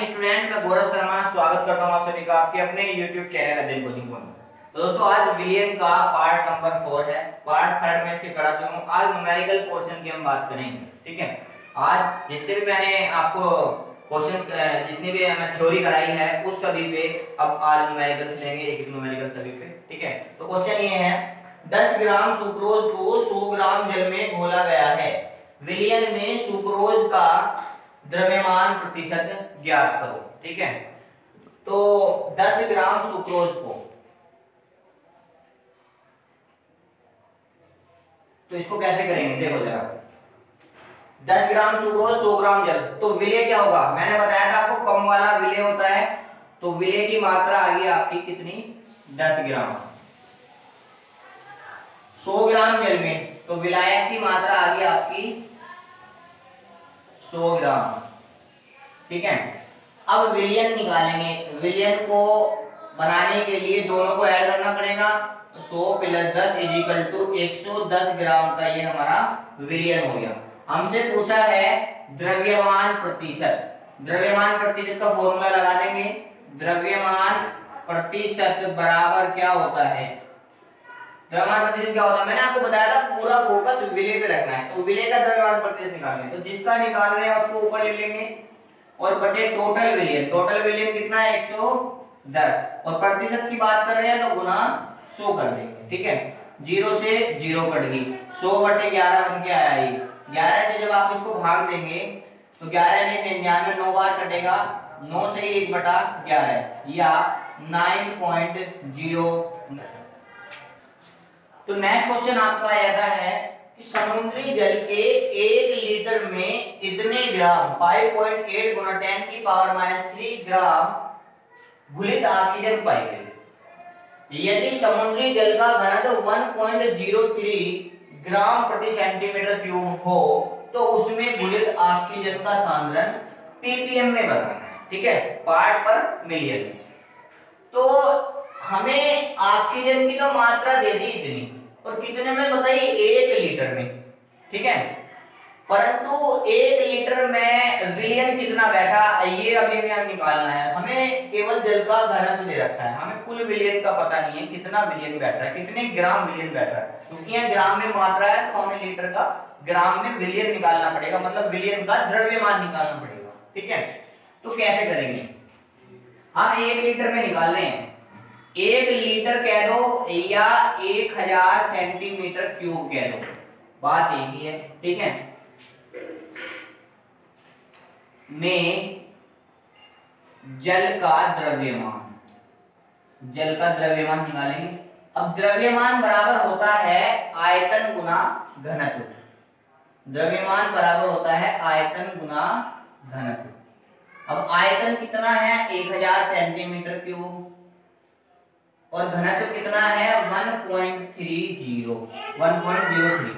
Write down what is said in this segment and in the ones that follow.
Morning student, मैं गौरव शर्मा स्वागत करता हूं आप सभी का आपके अपने YouTube चैनल अध्ययन कोचिंग में। तो दोस्तों आज विलियन का पार्ट नंबर 4 है। पार्ट थर्ड में इसके करा चुका हूं। आज न्यूमेरिकल पोर्शन की हम बात करेंगे। ठीक है, आज जितने भी मैंने आपको क्वेश्चंस जितनी भी मैं थ्योरी कराई है उस सभी पे अब आज न्यूमेरिकल्स लेंगे, एक न्यूमेरिकल सभी पे। ठीक है, तो क्वेश्चन ये है 10 ग्राम सुक्रोज को 100 ग्राम जल में घोला गया है। विलियन में सुक्रोज का द्रव्यमान प्रतिशत ज्ञात करो। ठीक है, तो 10 ग्राम सुक्रोज को, तो इसको कैसे करेंगे देखो जरा। 10 ग्राम सुक्रोज 100 ग्राम जल, तो विलय क्या होगा, मैंने बताया था आपको कम वाला विलय होता है। तो विलय की मात्रा आ गई आपकी कितनी, 10 ग्राम। 100 ग्राम जल में तो विलायक की मात्रा आ गई आपकी 100 ग्राम। ठीक है, अब विलियन निकालेंगे। विलियन को बनाने के लिए दोनों को ऐड करना पड़ेगा। 100 + 10 = 110 ग्राम का ये हमारा विलियन हो गया। हमसे पूछा है द्रव्यमान प्रतिशत। द्रव्यमान प्रतिशत का फॉर्मूला लगा देंगे। द्रव्यमान प्रतिशत बराबर क्या होता है, द्रव्यमान प्रतिशत क्या होता है, मैंने आपको बताया था पूरा फोकस विलय पे रखना है। तो विलय का द्रव्यमान प्रतिशत निकालना है, तो जिसका निकाल रहे हैं उसको ऊपर ले लेंगे और बटे टोटल विलयन। टोटल विलयन कितना है, 110, और प्रतिशत की बात कर रहे हैं तो गुना 100 कर देंगे। ठीक है, 0 से 0 कट गई, 100 बटे 11 बन के आया। ये 11 से जब आप इसको भाग देंगे तो 11 ने 99 9 बार कटेगा, 9 से 1/11 या 9.0। तो नेक्स्ट क्वेश्चन आपका आता है कि समुद्री जल के 1 लीटर में इतने ग्राम 5.8 × 10⁻³ ग्राम घुलित ऑक्सीजन पाई गई। यदि समुद्री जल का घनत्व 1.03 ग्राम प्रति सेंटीमीटर³ हो तो उसमें घुलित ऑक्सीजन का सांद्रण ppm में बताना है। ठीक है, पार्ट पर मिलियन। तो हमें ऑक्सीजन की तो मात्रा दे दी इतनी, और कितने में बताइए, 1 लीटर में। ठीक है, परंतु 1 लीटर में विलियन कितना बैठा ये अभी हमें निकालना है। हमें केवल जल का घनत्व दे रखा है, हमें कुल विलियन का पता नहीं है कितना विलियन बैठ रहा है, कितने ग्राम विलियन बैठ रहा है। क्योंकि यह ग्राम में मात्रा है तो हमें लीटर का ग्राम में विलियन निकालना पड़ेगा, मतलब विलियन का द्रव्यमान निकालना पड़ेगा। ठीक है, तो कैसे करेंगे, हम 1 लीटर में निकाल रहे हैं। 1 लीटर कह दो या 1000 सेंटीमीटर³ कह दो, बात एक ही है। ठीक है, में जल का द्रव्यमान, जल का द्रव्यमान निकालेंगे। अब द्रव्यमान बराबर होता है आयतन गुना घनत्व। द्रव्यमान बराबर होता है आयतन गुना घनत्व। अब आयतन कितना है, 1000 सेंटीमीटर³ और घनत्व कितना है, 1.03।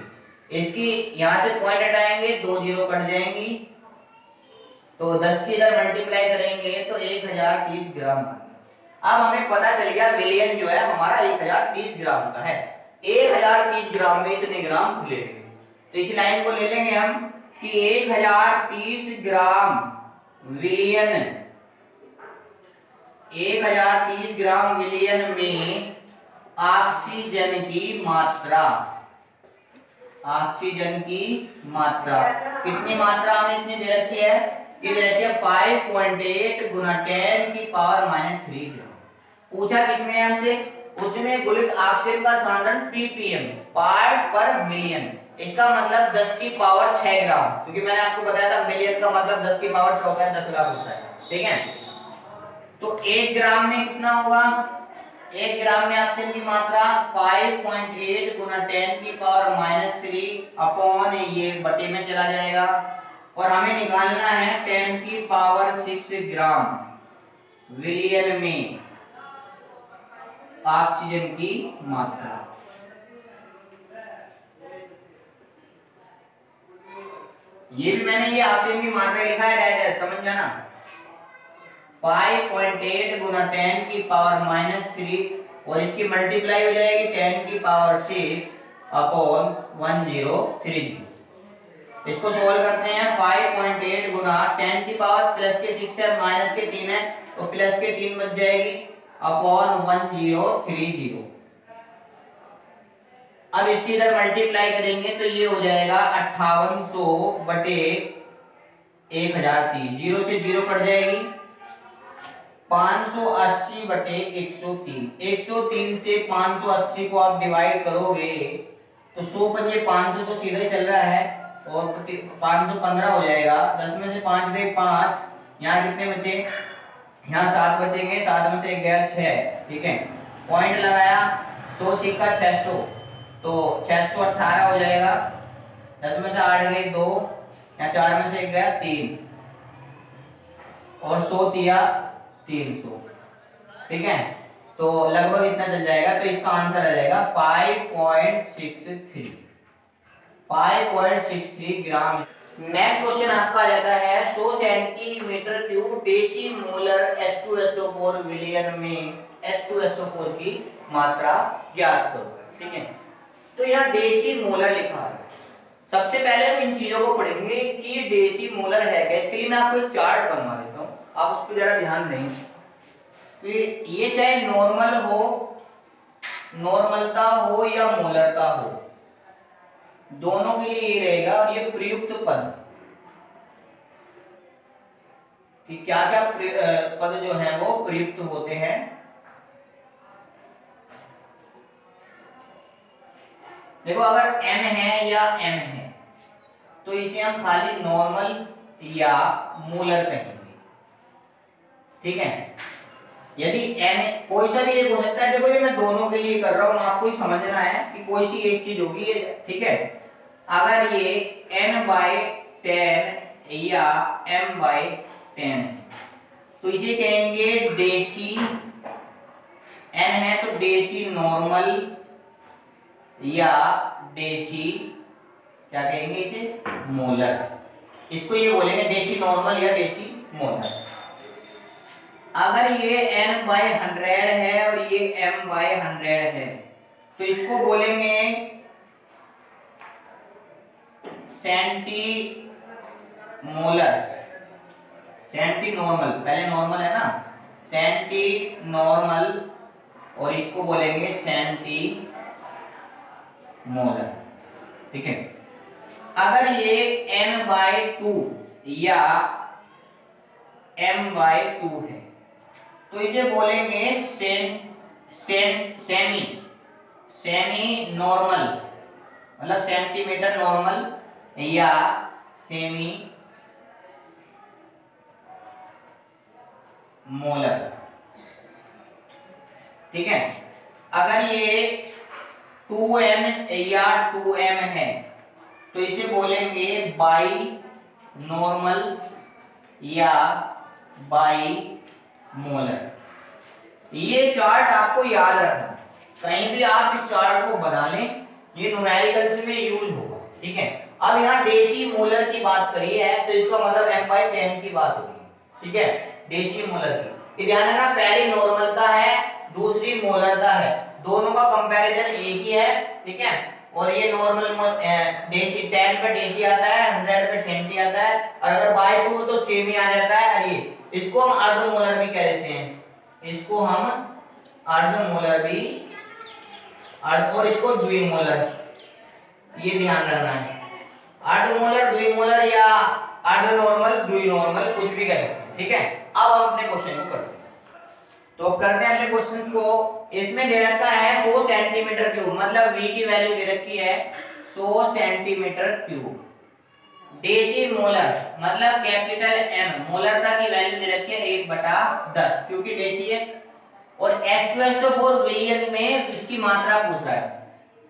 इसकी यहां से पॉइंट हटाएंगे, 2 0 कट जाएंगी, तो 10 की इधर मल्टीप्लाई करेंगे तो 1030 ग्राम का। अब हमें पता चल गया विलियन जो है हमारा 1030 ग्राम का है। 1030 ग्राम में इतने ग्राम खुले हैं, तो इस लाइन को ले लेंगे हम कि 1030 ग्राम विलियन, 1030 ग्राम विलियन में ऑक्सीजन की मात्रा, ऑक्सीजन की मात्रा कितनी मात्रा हमें इतनी दे रखी है, ये दे रखी है 5.8 × 10⁻³ ग्राम। पूछा किसमें हमसे, उसमें घुलित ऑक्सीजन का सांद्रण ppm, पार्ट पर मिलियन। इसका मतलब 10⁶ ग्राम, क्योंकि मैंने आपको बताया था मिलियन का मतलब 10⁶ होता है, 10 लाख होता है। ठीक है, तो 1 ग्राम में कितना होगा, 1 ग्राम में ऑक्सीजन की मात्रा 5.8 × 10⁻³ अपॉन ये बटे में चला जाएगा, और हमें निकालना है 10⁶ ग्राम विलियन में ऑक्सीजन की मात्रा। ये भी मैंने ये ऑक्सीजन की मात्रा लिखा है डायरेक्ट, समझ जाना। 5.8 × 10⁻³ और इसकी मल्टीप्लाई हो जाएगी 10⁶ अपॉन 1030। इसको सोल्व करते हैं। 5.8 गुना 10 की पावर प्लस के 6 है माइनस के 3 है तो प्लस के 3 बच जाएगी अपॉन 1030। अब इसकी इधर मल्टीप्लाई करेंगे तो ये हो जाएगा 5800 बटे 1030, जीरो से जीरो कट जाएगी। 580 बटे 103, 103 से 580 को आप डिवाइड करोगे तो 100 पंजे 500 तो सीधा ही चल रहा है और 515 हो जाएगा। 10 में से 5 गए 5, यहाँ कितने बचे, यहाँ 7 बचेंगे, 7 में से 1 गया 6, ठीक है। पॉइंट लगाया 100 छिक्का 600 तो 618 हो जाएगा। 10 में से 8 गए 2, यहाँ 4 में से 1 गया 3 और 100 दिया 300, ठीक है। तो लगभग इतना चल जाएगा तो इसका आंसर आ जाएगा 5.63 ग्राम। नेक्स्ट क्वेश्चन आपका आ जाता है 100 centimetre cube deci molar H2SO4 विलयन में H2SO4 की मात्रा ज्ञात करो, ठीक है। तो यहाँ डेसी मोलर लिखा है। सबसे पहले हम इन चीजों को पढ़ेंगे कि डेसी मोलर है क्या। इसके लिए मैं आपको एक चार्ट बनवा देता हूँ, आप उस पर जरा ध्यान दें कि ये चाहे नॉर्मल हो, नॉर्मलता हो या मोलरता हो, दोनों के लिए ये रहेगा। और ये प्रयुक्त पद कि क्या क्या पद जो है वो प्रयुक्त होते हैं। देखो अगर n है या m है तो इसे हम खाली नॉर्मल या मोलर कहेंगे, ठीक है। यदि n कोई सा भी एक हो सकता है, देखो ये मैं दोनों के लिए कर रहा हूं, आपको ही समझना है कि कोई सी एक चीज होगी ये, ठीक है। अगर ये n/10 या m/10 है तो इसे कहेंगे डेसी, n है तो डेसी नॉर्मल या डेसी क्या कहेंगे इसे मोलर। इसको ये बोलेंगे डेसी नॉर्मल या डेसी मोलर। अगर ये n/100 है और ये m/100 है तो इसको बोलेंगे सेंटी मोलर, सेंटी नॉर्मल, पहले नॉर्मल है ना, सेंटी नॉर्मल, और इसको बोलेंगे सेंटी मोलर, ठीक है। अगर ये n/2 या m/2 है तो इसे बोलेंगे सेमी नॉर्मल, मतलब सेंटीमीटर नॉर्मल या सेमी मोलर, ठीक है। अगर ये 2n या 2m है तो इसे बोलेंगे बाई नॉर्मल या बाई मोलर। ये चार्ट आपको याद रखना, कहीं भी आप इस चार्ट को बना लें, ये न्यूमेरिकल्स में यूज होगा, ठीक है। अब यहाँ डेसी मोलर की बात करी है तो इसका मतलब m/10 की बात होगी, ठीक है, डेसी मोलर की। ध्यान रखना पहली नॉर्मलता है, दूसरी मोलरता है, दोनों का कंपैरिजन एक ही है, ठीक है। और ये नॉर्मल डेसी 10 पे डेसी आता है, 100 पे सेंटी आता है, और अगर बाय 2 तो सेमी आ जाता है। और ये इसको हम अर्ध मोलर भी कह देते हैं, इसको हम अर्ध मोलर भी, और इसको द्विमोलर, ये ध्यान रखना है। अर्ध मोलर, द्विमोलर या अर्ध नॉर्मल, द्वि नॉर्मल, कुछ भी कह सकते हैं, ठीक है। अब हम अपने क्वेश्चन को करते हैं, तो करते हैं अपने क्वेश्चन को। इसमें दे रखा है 100 सेंटीमीटर क्यूब, मतलब v की वैल्यू दे रखी है 100 सेंटीमीटर क्यूब, डेसी मोलर मतलब कैपिटल M, मोलरता की वैल्यू दे रखी है 1/10 क्योंकि डेसी है, और H2SO4 विलयन में इसकी मात्रा पूछ रहा है,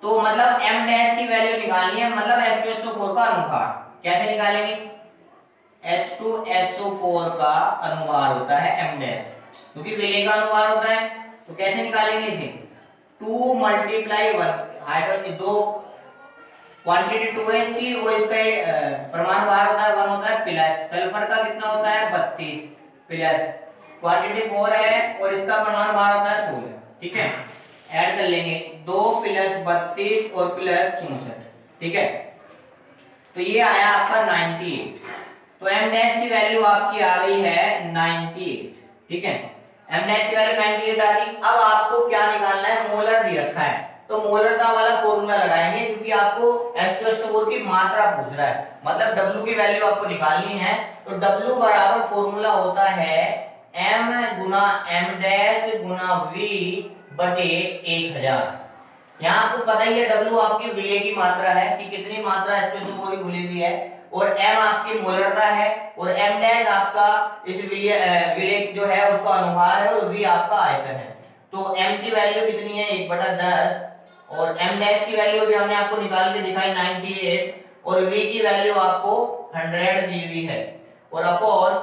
तो मतलब m डैश की वैल्यू निकालनी है, मतलब H2SO4 का अनुपात कैसे निकालेंगे। H2SO4 का अनुपात होता है m डैश, क्योंकि विलय का अनुपात होता है, तो कैसे निकालेंगे इसे 2 × 1, हाइड्रोजन 2 क्वांटिटी 2 है इसकी, और इसका परमाणु भार होता है 1 होता है, प्लस सल्फर का कितना होता है 32 प्लस क्वांटिटी 4 है और इसका परमाणु भार होता है 16, ठीक है। ऐड कर लेंगे 2 + 32 और +64, ठीक है। तो ये आया आपका 98। तो m डैश की वैल्यू आपकी आ गई है 98। ठीक है, m डैश की वैल्यू 98 आ गई। अब आपको क्या निकालना है, मोलर दे रखा है तो मोलरता वाला फॉर्मूला लगाएंगे, क्योंकि आपको H2SO4 की मात्रा पूछ रहा है, मतलब W की वैल्यू आपको निकालनी है। तो W बराबर फॉर्मूला होता है m गुना m डैश गुना v बटे 1000। यहाँ आपको पता ही है W आपकी विलेय की मात्रा है कि कितनी मात्रा H2SO4 की घुली हुई है, और m आपकी मोलरता है, और m डैश आपका इस विलेय जो है उसका अनुभार है, और v आपका आयतन है। तो m की वैल्यू कितनी है 1/10, और m डैश की वैल्यू भी हमने आपको निकाल के दिखाई 98, और v की वैल्यू आपको 100 दी हुई है, और अपॉन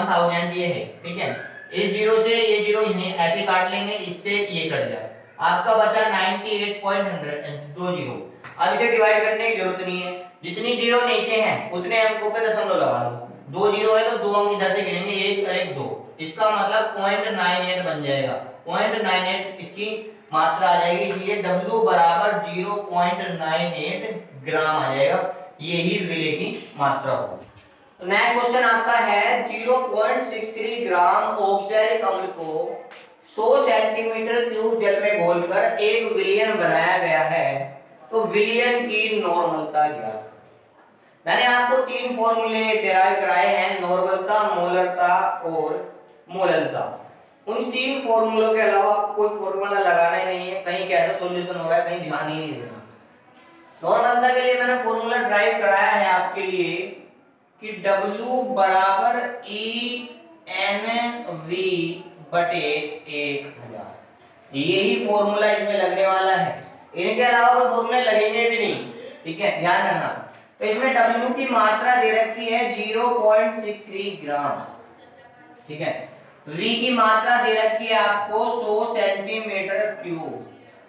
1000 ये है। ठीक है, इस जीरो से ये जीरो ऐसे काट लेंगे, इससे ये कट जाए, आपका बचा 98.20। अब इसे डिवाइड करने की जरूरत नहीं है, जितनी जीरो नीचे हैं उतने अंकों पे दशमलव लगा लो। 2 जीरो है तो 2 अंक इधर से गिनेंगे, 1 और 1 2, इसका मतलब 0.98 बन जाएगा। 0.98 इसकी मात्रा आ जाएगी, इसलिए W बराबर 0.98 ग्राम आ जाएगा, यही विलेय की मात्रा होगी। तो नेक्स्ट क्वेश्चन आपका है 0.63 ग्राम ऑक्सैलिक अम्ल को 100 सेंटीमीटर क्यूब जल में घोलकर एक विलयन बनाया गया है, तो विलयन की नॉर्मलता क्या? मैंने आपको 3 फॉर्मूले डिराइव कराए हैं, नॉर्मलता, मोलरता और मोललता। उन 3 फॉर्मूलों के अलावा कोई फॉर्मूला लगाना ही नहीं है, कहीं कैसा सॉल्यूशन हो रहा है कहीं ध्यान ही नहीं देना। नॉर्मलता के लिए मैंने फॉर्मूला ड्राइव कराया है आपके लिए कि W बराबर ENV बटे 1000, यही फॉर्मूला इसमें लगने वाला है, इनके अलावा कोई फॉर्मूले लगेंगे भी नहीं। ठीक है, ध्यान रखना। तो इसमें W की मात्रा दे रखी है 0.63 ग्राम। ठीक है, V की मात्रा दे रखी है आपको 100 सेंटीमीटर क्यूब।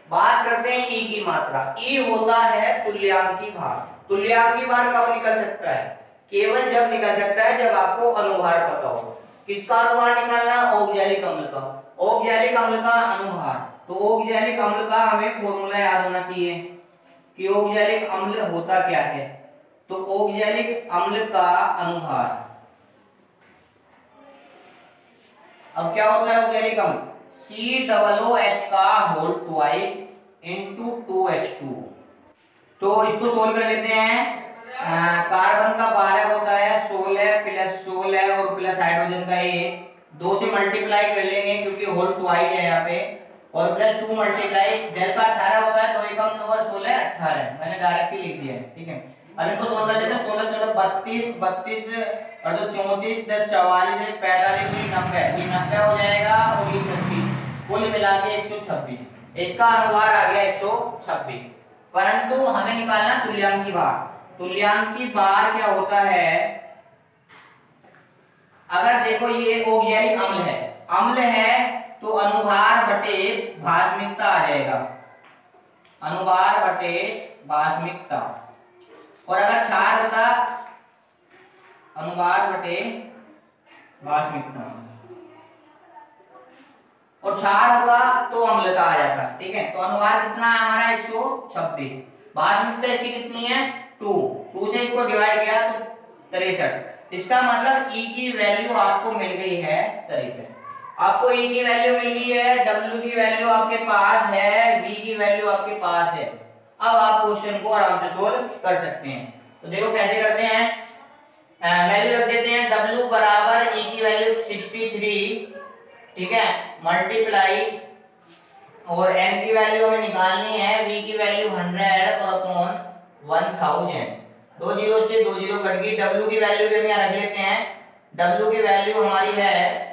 बात करते हैं E की मात्रा। E होता है तुल्यांकी भार। तुल्यांकी भार कब निकल सकता है? केवल जब निकल सकता है जब आपको अनुभार पता हो। किसका अनुभार निकालना? औगजैलिक अम्ल का। औगजैलिक अम्ल का अनुभार, तो औगजैलिक अम्ल का हमें फॉर्मूला याद होना चाहिए कि औगजैलिक अम्ल होता क्या है। तो औगजैलिक अम्ल का अनुभार, अब क्या होता है औगजैलिक अम्ल? COOH का होल ट्वाइस इनटू 2H2। तो इसको सोल्व कर लेते हैं। कार्बन का 12 होता है, 16 प्लस 16 और प्लस हाइड्रोजन का 1, 2 से मल्टीप्लाई कर लेंगे क्योंकि होल ट्वाइस है यहाँ पे, और प्लस 2 मल्टीप्लाई, जल का 18 होता है, 2 एकम 2 और 16 18, मैंने डायरेक्ट ही लिख दिया है। ठीक है, अब इनको सोल्व कर लेते हैं। 16 16 32 32 और 2 34 10 44 45 90, ये 90 हो जाएगा, और ये 36, कुल मिला के 126। इसका अनुभार आ गया 126। परंतु हमें निकालना तुल्यांकी भार। तुल्यांकी भार क्या होता है? अगर देखो ये औगजैलिक अम्ल है तो अनुभार बटे भास्मिकता आ जाएगा, अनुभार बटे भास्मिकता। और अगर क्षार होता अनुभार बटे भास्मिकता, और क्षार होगा तो अम्लता आ जाता। ठीक है, तो अनुभार कितना है हमारा 126, भास्मिकता इसकी कितनी है 2 से इसको डिवाइड किया तो 63। इसका मतलब E की वैल्यू आपको मिल गई है 63। आपको E की वैल्यू मिल गई है, W की वैल्यू आपके पास है, V की वैल्यू आपके पास है। अब आप क्वेश्चन को आराम से सोल्व कर सकते हैं। तो देखो कैसे करते हैं, वैल्यू रख देते हैं। W बराबर E की वैल्यू 63, ठीक है, मल्टीप्लाई, और n की वैल्यू हमें निकालनी है, V की वैल्यू 100 और अपॉन 1000। 2 जीरो से 2 जीरो कट गई। W की वैल्यू भी हम यहाँ रख लेते हैं। W की वैल्यू हमारी है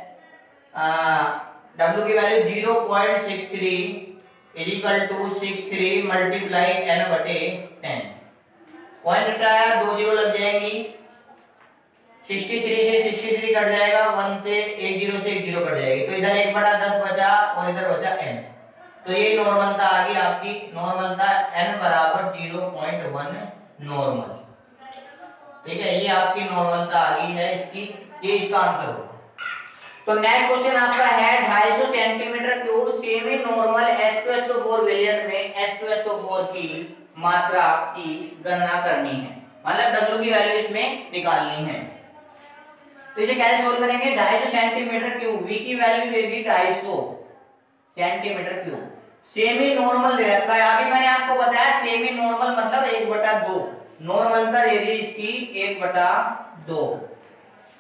W की value 0.63 is equal to 63 multiply n बटे 10। पॉइंट हटाया, 2 जीरो लग जाएंगी, 63 से 63 कट जाएगा, 1 से 1 जीरो से 1 जीरो कट जाएगी, तो इधर 1/10 बचा और इधर बचा n। तो ये नॉर्मलता आ गई आपकी, नॉर्मलता n बराबर 0.1 नॉर्मल। ठीक है, ये आपकी नॉर्मलता आ गई है इसकी, ये इसका आंसर होगा। तो नेक्स्ट क्वेश्चन आपका है 250 centimetre cube semi normal H2SO4 विलयन में H2SO4 की मात्रा की गणना करनी है। मतलब W की वैल्यू इसमें निकालनी है। तो इसे कैसे सोल्व करेंगे, 250 सेंटीमीटर क्यूब, V की वैल्यू दे दी 250 सेंटीमीटर क्यूब, सेमी नॉर्मल दे रखा है। अभी मैंने आपको बताया सेमी नॉर्मल मतलब 1/2, नॉर्मलता दे दी इसकी 1/2।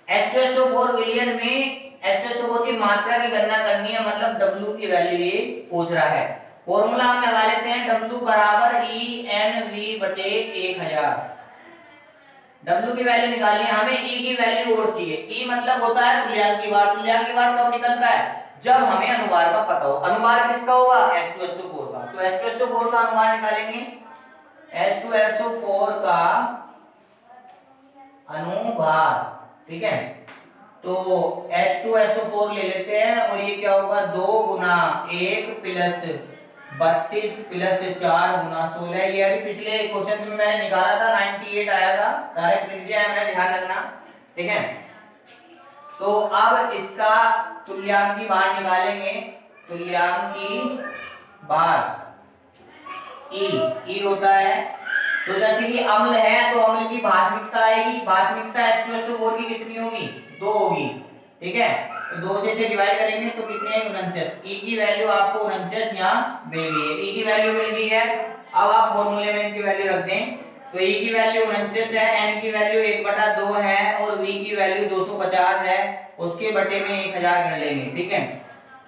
H2SO4 विलियन में H2SO4 की मात्रा की गणना करनी है, मतलब W की वैल्यू ये पूछ रहा है। फॉर्मूला हम लगा लेते हैं, W बराबर EnV/1000। W की वैल्यू निकालनी है, हमें E की वैल्यू और चाहिए। E मतलब होता है तुल्यांक की बार। तुल्यांक की बार कब निकलता है, जब हमें अनुभार का पता हो। अनुभार किसका होगा, H2SO4 का। तो H2SO4 का अनुभार निकालेंगे, H2SO4 का अनुभार, ठीक है। तो H2SO4 ले लेते हैं और ये क्या होगा, 2 गुना 1 प्लस 32 प्लस 4 गुना 16। ये अभी पिछले क्वेश्चन में मैंने निकाला था, 98 आया था, डायरेक्ट लिख दिया है मैंने, ध्यान रखना, ठीक है। तो अब इसका तुल्यांक की बार निकालेंगे, तुल्यांक की बार E होता है। तो जैसे कि अम्ल है तो अम्ल की भास्मिकता आएगी, भास्मिकता H2SO4 की कितनी होगी, 2 होगी, ठीक है। तो 2 से इसे डिवाइड करेंगे तो कितने हैं, 49। E की वैल्यू आपको 49 यहाँ मिल गई है, E की वैल्यू मिल गई है। अब आप फॉर्मूले में इनकी वैल्यू रख दें, तो E की वैल्यू 49 है, N की वैल्यू 1/2 है और V की वैल्यू 250 है, उसके बटे में 1000 गिन लेंगे, ठीक है।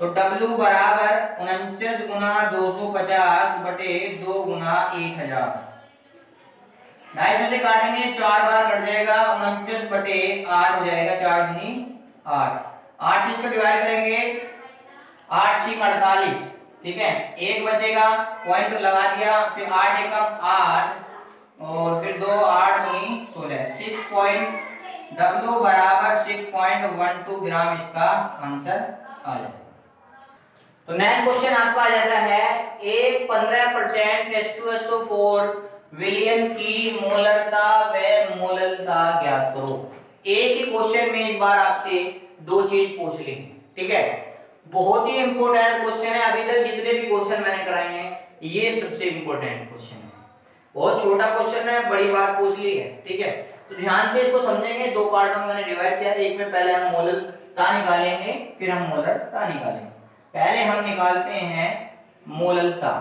तो W बराबर 49 गुना 250 बटे 2 गुना 1000। 250 से काटेंगे 4 बार कट जाएगा, 49 बटे 8 हो जाएगा, 4 दूनी 8। 8 से इसको डिवाइड करेंगे, 8 × 48, ठीक है। एक बचेगा, पॉइंट लगा दिया, फिर 8 एकम 8 और फिर 2 8 दूनी 16। 6 W बराबर 6.12 ग्राम इसका आंसर आ जाएगा। तो नेक्स्ट क्वेश्चन आपका आ जाता है, एक 15% H2SO4 विलयन की मोलरता व मोललता ज्ञात करो। एक ही क्वेश्चन में इस बार आपसे 2 चीज पूछ ली, ठीक है। बहुत ही इंपॉर्टेंट क्वेश्चन है, अभी तक जितने भी क्वेश्चन मैंने कराए हैं ये सबसे इंपॉर्टेंट क्वेश्चन है। बहुत छोटा क्वेश्चन है, बड़ी बात पूछ ली है, ठीक है। तो ध्यान से इसको समझेंगे। 2 पार्टों में मैंने डिवाइड किया, एक में पहले हम मोललता निकालेंगे, फिर हम मोलरता निकालेंगे। पहले हम निकालते हैं मोललता,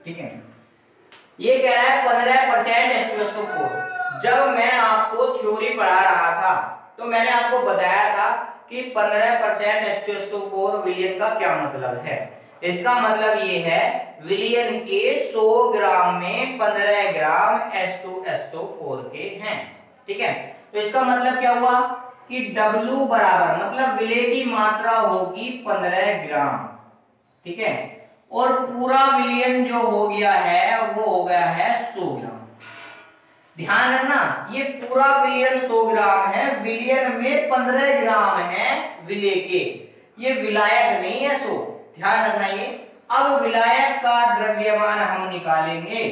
ठीक है। ये कह रहा है 15% H2SO4। जब मैं आपको थ्योरी पढ़ा रहा था तो मैंने आपको बताया था कि 15% H2SO4 विलयन का क्या मतलब है। इसका मतलब ये है विलयन के 100 ग्राम में 15 ग्राम H2SO4 के हैं, ठीक है। तो इसका मतलब क्या हुआ कि W बराबर मतलब विलय की मात्रा होगी 15 ग्राम, ठीक है। और पूरा विलयन जो हो गया है वो हो गया है 100 ग्राम। ध्यान रखना, ये पूरा विलयन 100 ग्राम है, विलयन में 15 ग्राम है विलय के, ये विलायक नहीं है 100, ध्यान रखना ये। अब विलायक का द्रव्यमान हम निकालेंगे,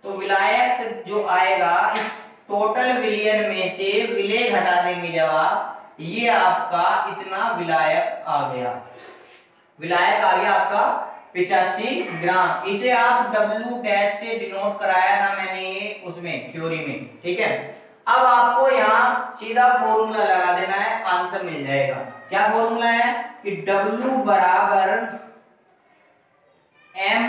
तो विलायक जो आएगा इस टोटल विलयन में से विलय घटा देंगे जवाब, ये आपका इतना विलायक आ गया। विलायक आ गया आपका 85 ग्राम। इसे आप W डैश से डिनोट कराया था मैंने ये उसमें थ्योरी में, ठीक है। अब आपको यहाँ सीधा फॉर्मूला लगा देना है, आंसर मिल जाएगा। क्या फॉर्मूला है कि W बराबर M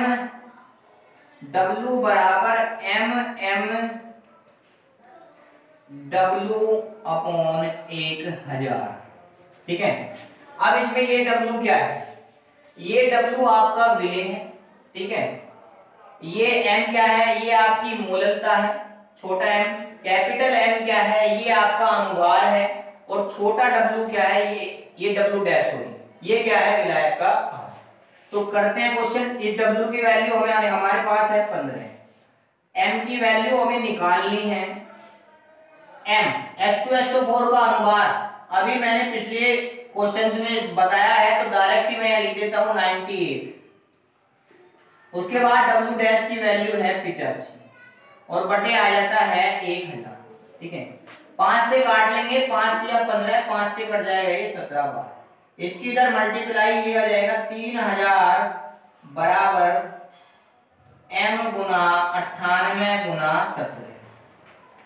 W अपॉन 1000, ठीक है। अब इसमें ये W क्या है, ये W आपका विलय है, ठीक है। ये M क्या है, ये आपकी मोललता है, छोटा m। कैपिटल M क्या है, ये आपका अनुभार है, और छोटा W क्या है, ये W डैश होगी, ये क्या है विलायक का। तो करते हैं क्वेश्चन। इस W की वैल्यू हमारे पास है 15, M की वैल्यू हमें निकालनी है। M H2SO4 का अनुभार अभी मैंने पिछले क्वेश्चन में बताया है, तो डायरेक्ट ही मैं लिख देता हूं 98। उसके बाद W डैश की वैल्यू है 85 और बटे आ जाता है 1000, ठीक है। 5 से काट लेंगे, 5 या 15, 5 से कट जाएगा ये 17 बार। इसकी इधर मल्टीप्लाई ये आ जाएगा 3000 बराबर M गुना 98 गुना 17।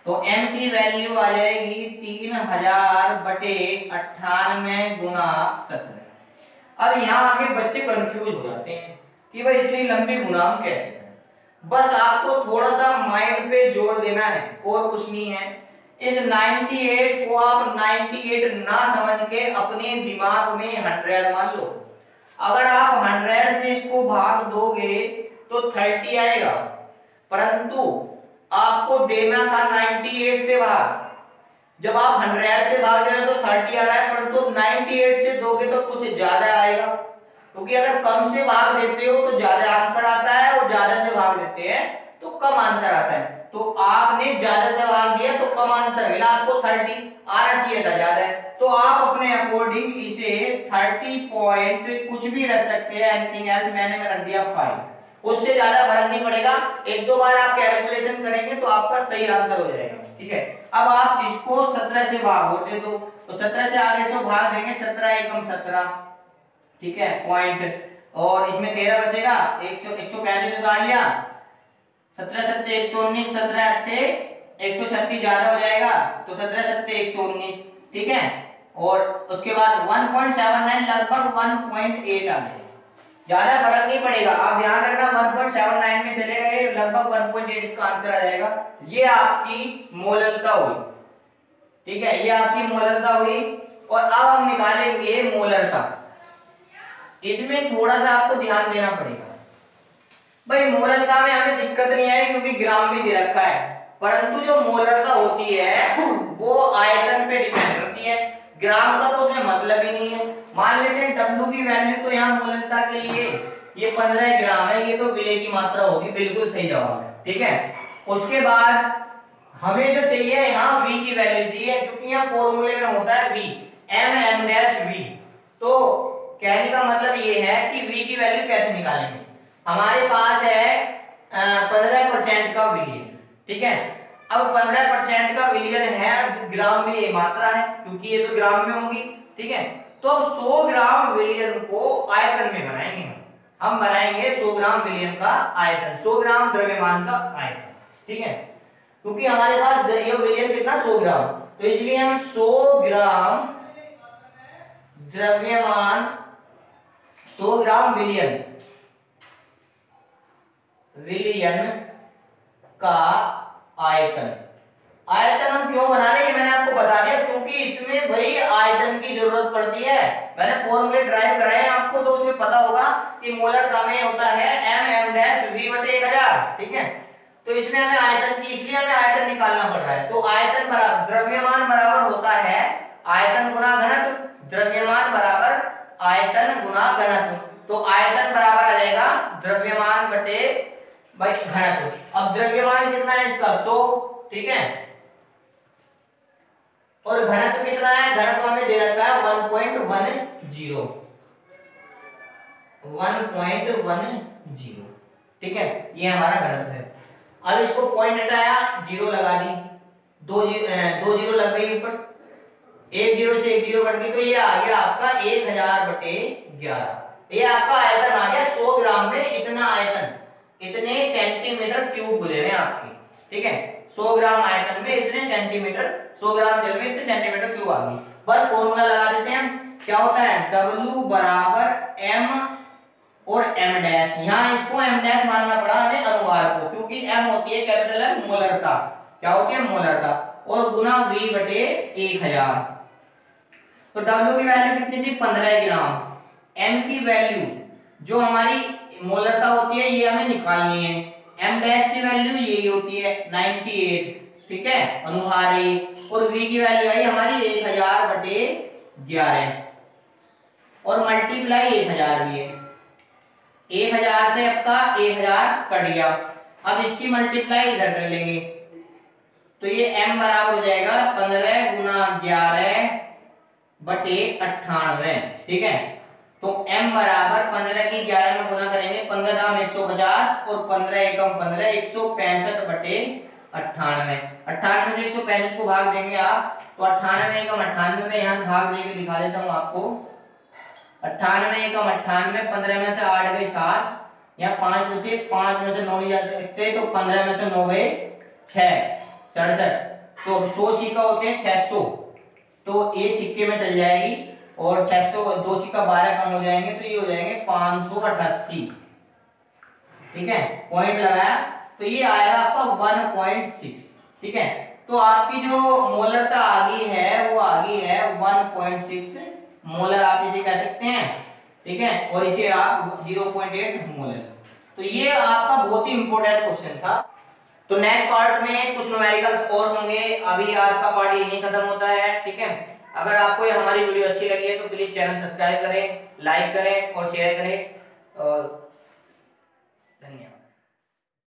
तो m की वैल्यू आ जाएगी 3000 बटे 98 गुना 17। अब यहाँ आके बच्चे कंफ्यूज हो जाते हैं कि भाई इतनी लंबी गुना हम कैसे करें। बस आपको थोड़ा सा माइंड पे जोर देना है और कुछ नहीं है। इस 98 को आप 98 ना समझ के अपने दिमाग में 100 मान लो। अगर आप 100 से इसको भाग दोगे तो 30 आएगा, परंतु आपको देना था 98 से भाग। जब आप 100 से भाग रहे हो तो 30 आ रहा है, परंतु 98 से दोगे तो कुछ ज्यादा आएगा, क्योंकि अगर कम से भाग देते हो तो ज्यादा आंसर आता है और ज्यादा से भाग देते हैं तो कम आंसर आता है। तो आपने ज्यादा से भाग दिया तो कम आंसर मिला, आपको 30 आना चाहिए था ज्यादा है। तो आप अपने अकॉर्डिंग इसे 30 पॉइंट कुछ भी रख सकते हैं, एनीथिंग एल्स मैंने रख दिया 5, उससे ज्यादा फर्क नहीं पड़ेगा। एक दो बार आप कैलकुलेशन करेंगे तो आपका सही आंसर हो जाएगा। ठीक है, अब आप इसको 17 से भाग होते तो 17 से आगे से भाग देंगे, 17 एकम 17, ठीक है पॉइंट, और इसमें 13 बचेगा, 145 उतार लिया, 17 सत्ते 119, 17 अट्ठे 136 ज्यादा हो जाएगा तो 17 सत्ते 119, ठीक है। और उसके बाद 1.79 लगभग 1.8 आ गए, ज्यादा फर्क नहीं पड़ेगा। आप ध्यान रखना 1.79 में चले गए लगभग 1.8 इसका आंसर आ जाएगा। ये आपकी मोलरता हुई, ठीक है, ये आपकी मोलरता हुई। और अब हम निकालेंगे मोलरता। इसमें थोड़ा सा आपको ध्यान देना पड़ेगा। भाई मोलरता में हमें दिक्कत नहीं आई क्योंकि ग्राम भी दे रखा है, परंतु जो मोलरता होती है वो आयतन पे डिपेंड करती है, ग्राम का तो उसमें मतलब ही नहीं है। मान लेते हैं W की वैल्यू तो यहाँ मोलरता के लिए ये 15 ग्राम है, ये तो विलेय की मात्रा होगी, बिल्कुल सही जवाब है। ठीक है, उसके बाद हमें जो चाहिए यहाँ V की वैल्यू चाहिए, क्योंकि यहाँ फॉर्मूले में होता है V, m(m')V। तो कहने का मतलब ये है कि V की वैल्यू कैसे निकालेंगे। हमारे पास है 15% का विलियन, ठीक है। अब 15% का विलियन है, ग्राम में ये मात्रा है क्योंकि ये तो ग्राम में होगी, ठीक है। तो अब 100 ग्राम विलियन को आयतन में बनाएंगे, हम बनाएंगे 100 ग्राम विलियन का आयतन, 100 ग्राम द्रव्यमान का आयतन, ठीक है। क्योंकि हमारे पास ये विलियन कितना 100 ग्राम, तो इसलिए हम 100 ग्राम द्रव्यमान 100 ग्राम विलियन का आयतन। आयतन हम क्यों बना रहे हैं मैंने आपको बता दिया, क्योंकि इसमें भाई आयतन की जरूरत पड़ती है। मैंने फॉर्मूले ड्राइव कराए हैं आपको, तो उसमें पता होगा कि मोलरता में होता है m(m')V/1000, ठीक है। तो इसमें हमें आयतन की, इसलिए हमें आयतन निकालना पड़ रहा है। तो आयतन बराबर द्रव्यमान बराबर होता है आयतन गुना घनत्व, द्रव्यमान बराबर आयतन गुना घनत्व। तो आयतन बराबर आ जाएगा द्रव्यमान बटे भाई घनत्व। अब द्रव्यमान कितना है इसका 100, ठीक है, और घनत्व कितना है, घनत्व हमें दे रखा है 1.10, ठीक है, ये हमारा घनत्व है। अब इसको पॉइंट हटाया, जीरो लगा दी, दो जीरो लग गई ऊपर, एक जीरो से एक जीरो कट गई, तो ये आ गया आपका 1000/11। ये आपका आयतन आ गया 100 ग्राम में इतना आयतन, इतने सेंटीमीटर क्यूब बोले हैं आपके, ठीक है। 100 ग्राम आयतन में इतने सेंटीमीटर, 100 ग्राम जल में इतने सेंटीमीटर क्यूब आ गई। बस फॉर्मूला लगा देते हैं हम, क्या होता है W बराबर m और m'। यहाँ इसको m' मानना पड़ा हमें अनुभार को, क्योंकि m होती है कैपिटल M मोलरता, क्या होती है मोलरता, और गुना V/1000। तो W की वैल्यू कितनी थी 15 ग्राम, m की वैल्यू जो हमारी मोलरता होती है ये हमें निकालनी है, m' की वैल्यू यही होती है 98, ठीक है, अनुहारी, और v की वैल्यू आई हमारी 1000/11 और मल्टीप्लाई 1000 भी है, 1000 से आपका 1000 कट गया। अब इसकी मल्टीप्लाई इधर कर लेंगे तो ये m बराबर हो जाएगा 15 गुना 11/98, ठीक है। तो m बराबर 15 की 11 में गुना करेंगे, 15 दाम 150 और 15 एकम 15, 165/98। 98 से 165 को भाग देंगे आप, तो 98 एकम 98 में यहाँ भाग देके दिखा देता हूँ आपको। 98 एकम 98, 15 में से 8 गए 7, यहाँ 5 बचे, 5 में से 9 नहीं जा सकते, तो 15 में से 9 गए 6, 67, तो 100 छिक्का होते हैं 600, तो ये छिक्के में चल जाएगी, और 600 2 छिक्का 12 कम हो जाएंगे, तो ये हो जाएंगे 588। ठीक है, पॉइंट लगाया तो ये आएगा आपका 1.6। ठीक है, तो आपकी जो मोलरता आ गई है वो आ गई है 1.6 मोलर, आप इसे कह सकते हैं। ठीक है, और इसे आप 0.8 मोलर। तो ये आपका बहुत ही इंपॉर्टेंट क्वेश्चन था। तो नेक्स्ट पार्ट में कुछ न्यूमेरिकल्स और होंगे, अभी आज का पार्ट यहीं खत्म होता है। ठीक है, अगर आपको ये हमारी वीडियो अच्छी लगी है तो प्लीज चैनल सब्सक्राइब करें, लाइक करें और शेयर करें, और धन्यवाद।